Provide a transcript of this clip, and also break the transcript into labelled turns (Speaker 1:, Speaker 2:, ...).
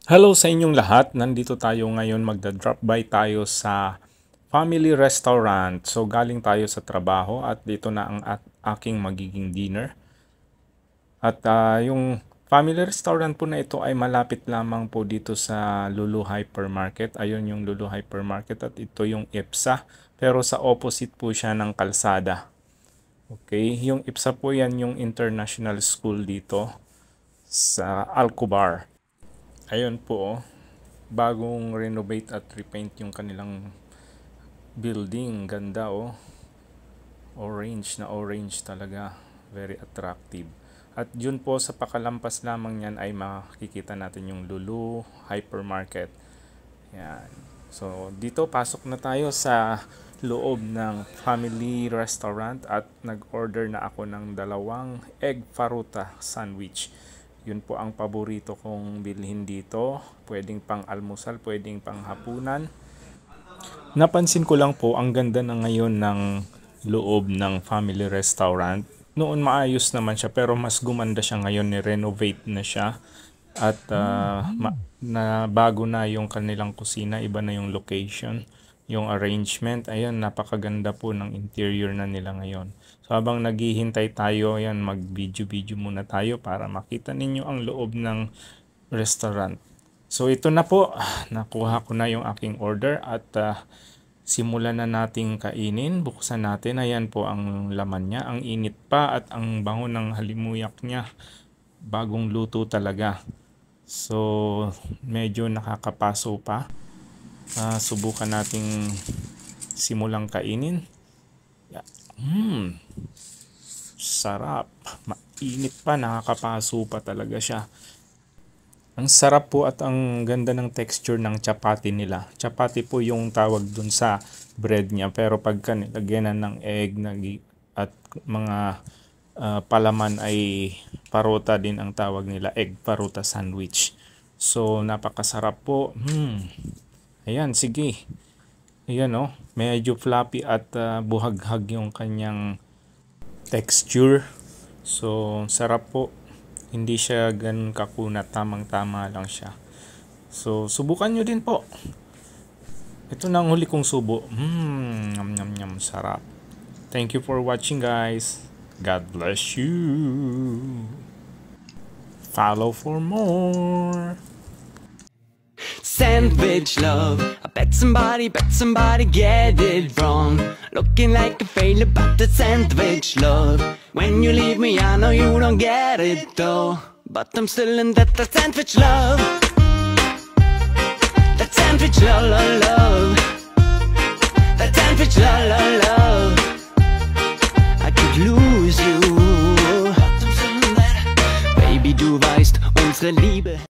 Speaker 1: Hello sa inyong lahat. Nandito tayo ngayon, magda-drop by tayo sa family restaurant. So galing tayo sa trabaho at dito na ang aking magiging dinner. At yung family restaurant po na ito ay malapit lamang po dito sa Lulu Hypermarket. Ayun yung Lulu Hypermarket at ito yung IPSA. Pero sa opposite po siya ng kalsada. Okay, yung IPSA po yan yung international school dito sa Alcobar. Ayun po, oh, bagong renovate at repaint yung kanilang building. Ganda, oh. Orange na orange talaga. Very attractive. At yun po, sa pakalampas lamang yan ay makikita natin yung Lulu Hypermarket. Yan. So, dito pasok na tayo sa loob ng family restaurant at nag-order na ako ng 2 egg faruta sandwich. Yun po ang paborito kong bilhin dito. Pwedeng pang almusal, pwedeng pang hapunan. Napansin ko lang po, ang ganda na ngayon ng loob ng family restaurant. Noon maayos naman siya pero mas gumanda siya ngayon, ni-renovate na siya. At na bago na yung kanilang kusina, iba na yung location, yung arrangement. Ayan, napakaganda po ng interior na nila ngayon. So habang naghihintay tayo, ayan, mag-video muna tayo para makita ninyo ang loob ng restaurant. So ito na po, nakuha ko na yung aking order at simulan na nating kainin. Buksan natin, ayan po ang laman niya. Ang init pa at ang bango ng halimuyak niya. Bagong luto talaga. So medyo nakakapaso pa. Subukan nating simulang kainin. Sarap. Mainit pa, nakakapaso pa talaga siya. Ang sarap po at ang ganda ng texture ng chapati nila. Chapati po yung tawag dun sa bread niya. Pero pagka nilagyan ng egg at mga palaman ay paruta din ang tawag nila. Egg paruta sandwich. So napakasarap po. Ayan, sige. Ayan, oh, medyo floppy at buhaghag yung kanyang texture. So sarap po. Hindi siya ganun kakunat, tamang-tama lang siya. So subukan nyo din po. Ito na ang huli kong subo. Nyam nyam nyam, sarap. Thank you for watching, guys. God bless you. Follow for more.
Speaker 2: Sandwich love, I bet somebody get it wrong. Looking like a failure, but the sandwich love. When you leave me, I know you don't get it though. But I'm still in that sandwich love. That sandwich love, love, love. That sandwich love, love, love. I could lose you. Baby, du weißt, unsere Liebe.